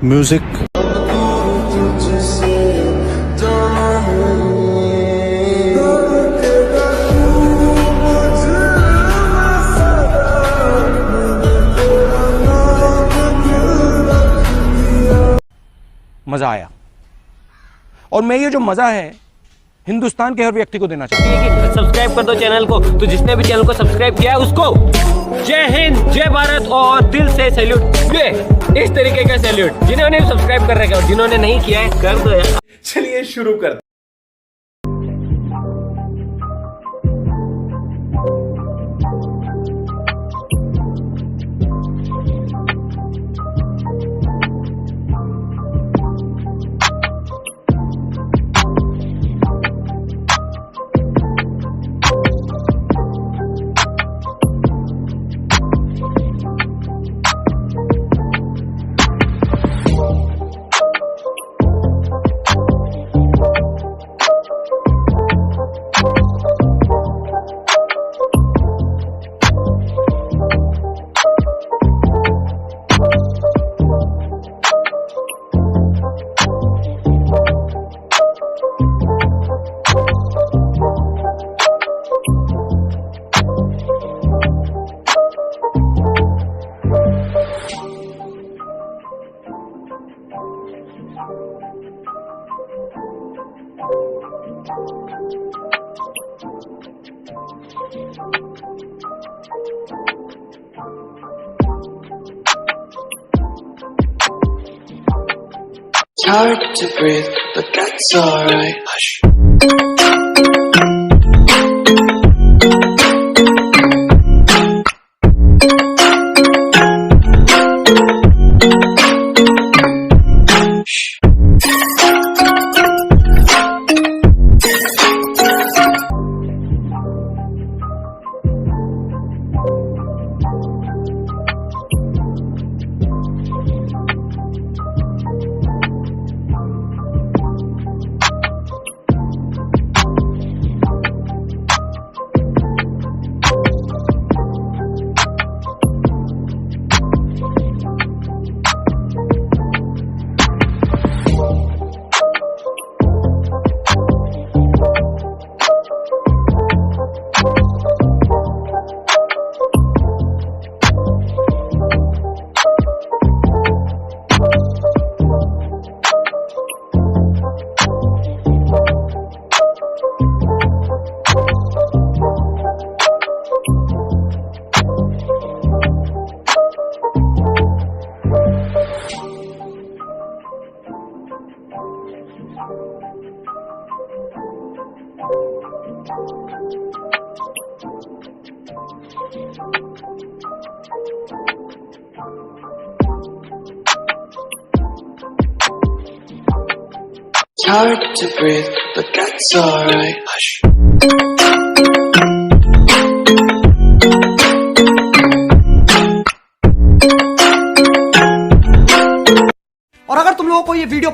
Music. मजा आया, और मैं ये जो मजा है हिंदुस्तान के हर व्यक्ति को देना चाहता हूं। सब्सक्राइब कर दो चैनल को। तो जिसने भी चैनल को सब्सक्राइब किया है उसको जय हिंद, जय भारत और दिल से सैल्यूट। इस तरीके का सैल्यूट जिन्होंने सब्सक्राइब कर रखा है और जिन्होंने नहीं किया है कर दो यार। चलिए शुरू करते। It's hard to breathe, but that's alright. Hush. It's hard to breathe, but that's alright. Hush. और अगर तुम लोगों को ये वीडियो